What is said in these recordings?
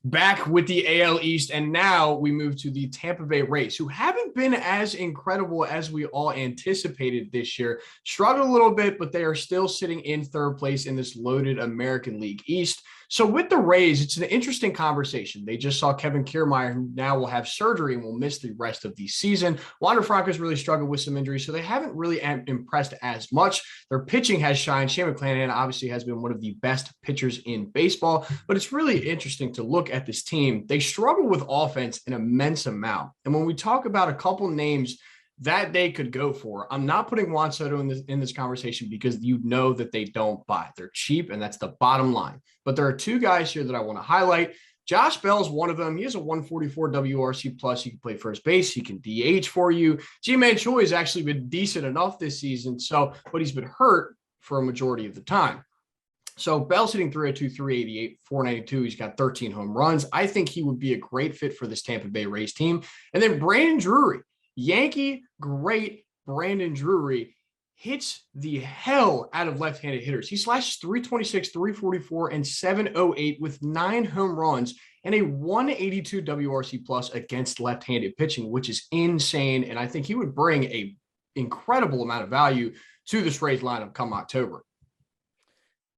back with the AL East. And now we move to the Tampa Bay Rays, who haven't been as incredible as we all anticipated this year. Struggled a little bit, but they are still sitting in third place in this loaded American League East. So with the Rays, it's an interesting conversation. They just saw Kevin Kiermaier, who now will have surgery and will miss the rest of the season. Franco's really struggled with some injuries, so they haven't really impressed as much. Their pitching has shined. Shane McClanahan obviously has been one of the best pitchers in baseball, but it's really interesting to look at this team. They struggle with offense an immense amount. And when we talk about a couple names that they could go for, I'm not putting Juan Soto in this conversation because you know that they don't buy. They're cheap, and that's the bottom line. But there are two guys here that I want to highlight. Josh Bell is one of them. He has a 144 WRC plus. He can play first base. He can DH for you. Ji-Man Choi has actually been decent enough this season, but he's been hurt for a majority of the time. So Bell's hitting 302, 388, 492. He's got 13 home runs. I think he would be a great fit for this Tampa Bay Rays team. And then Brandon Drury, Yankee great Brandon Drury, hits the hell out of left-handed hitters. He slashes 326, 344, and 708 with 9 home runs and a 182 WRC plus against left-handed pitching, which is insane. And I think he would bring a incredible amount of value to this Rays lineup come October.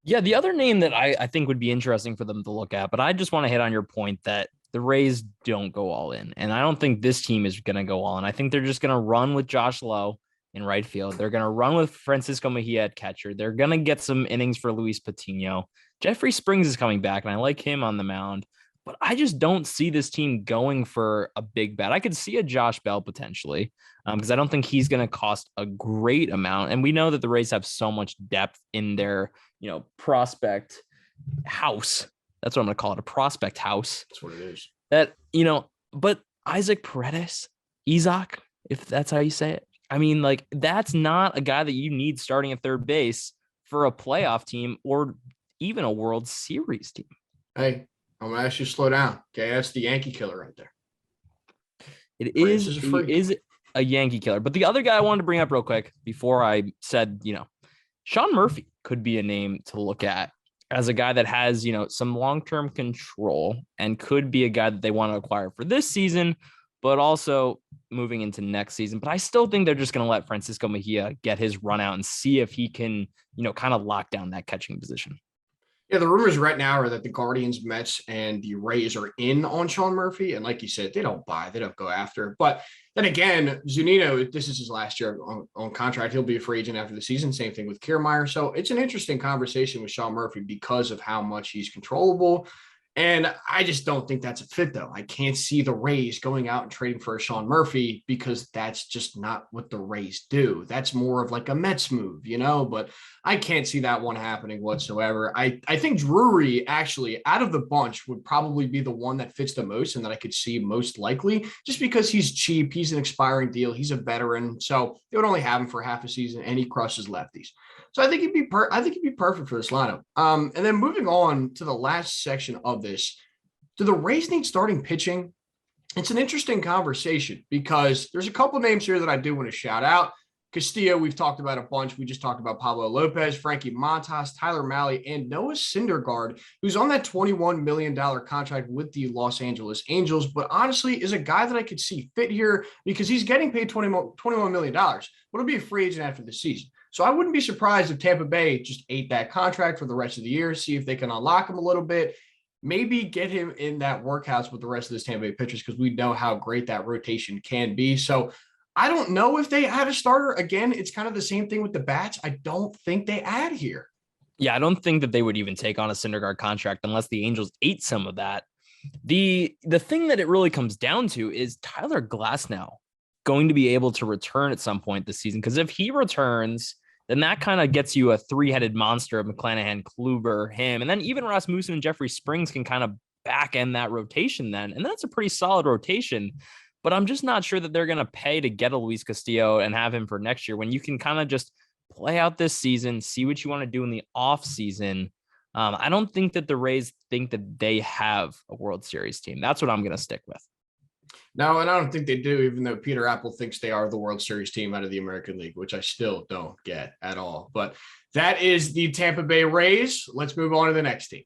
Yeah, the other name that I think would be interesting for them to look at, but I just want to hit on your point that the Rays don't go all in. And I don't think this team is going to go all in. I think they're just going to run with Josh Lowe in right field. They're going to run with Francisco Mejia at catcher. They're going to get some innings for Luis Patino. Jeffrey Springs is coming back, and I like him on the mound. But I just don't see this team going for a big bet. I could see a Josh Bell potentially because I don't think he's going to cost a great amount. And we know that the Rays have so much depth in their, prospect house. That's what I'm going to call it, a prospect house. That's what it is. But Isaac Paredes, Isaac, if that's how you say it. I mean, that's not a guy that you need starting at third base for a playoff team or even a World Series team. Hey, I'm going to ask you to slow down. Okay, that's the Yankee killer right there. He is a Yankee killer. But the other guy I wanted to bring up real quick before I said, Sean Murphy could be a name to look at as a guy that has, some long-term control and could be a guy that they want to acquire for this season, but also moving into next season. But I still think they're just going to let Francisco Mejia get his run out and see if he can, kind of lock down that catching position. Yeah, the rumors right now are that the Guardians, Mets, and the Rays are in on Sean Murphy. And like you said, they don't buy, they don't go after. But then again, Zunino, this is his last year on contract. He'll be a free agent after the season. Same thing with Kiermaier. So it's an interesting conversation with Sean Murphy because of how much he's controllable. And I just don't think that's a fit, though. I can't see the Rays going out and trading for a Sean Murphy because that's just not what the Rays do. That's more of like a Mets move, but I can't see that one happening whatsoever. I think Drury actually out of the bunch would probably be the one that fits the most and that I could see most likely just because he's cheap. He's an expiring deal. He's a veteran. So they would only have him for half a season and he crushes lefties. So I think he'd be perfect for this lineup. And then moving on to the last section of this, do the Rays need starting pitching? It's an interesting conversation because there's a couple names here that I do want to shout out. Castillo, we've talked about a bunch. We just talked about Pablo Lopez, Frankie Montas, Tyler Mahle, and Noah Syndergaard, who's on that $21 million contract with the Los Angeles Angels, but honestly is a guy that I could see fit here because he's getting paid $21 million, but he'll be a free agent after the season. So I wouldn't be surprised if Tampa Bay just ate that contract for the rest of the year, see if they can unlock him a little bit, maybe get him in that workhouse with the rest of this Tampa Bay pitchers because we know how great that rotation can be. So I don't know if they add a starter. Again, it's kind of the same thing with the bats. I don't think they add here. Yeah, I don't think that they would even take on a Syndergaard contract unless the Angels ate some of that. The thing that it really comes down to is Tyler Glasnow going to be able to return at some point this season. Because if he returns, then that kind of gets you a three-headed monster of McClanahan, Kluber, him, and then even Rasmussen and Jeffrey Springs can kind of back end that rotation then. And that's a pretty solid rotation. But I'm just not sure that they're going to pay to get a Luis Castillo and have him for next year when you can kind of just play out this season, see what you want to do in the off season. I don't think that the Rays think that they have a World Series team. That's what I'm going to stick with. No, and I don't think they do, even though Peter Apple thinks they are the World Series team out of the American League, which I still don't get at all. But that is the Tampa Bay Rays. Let's move on to the next team.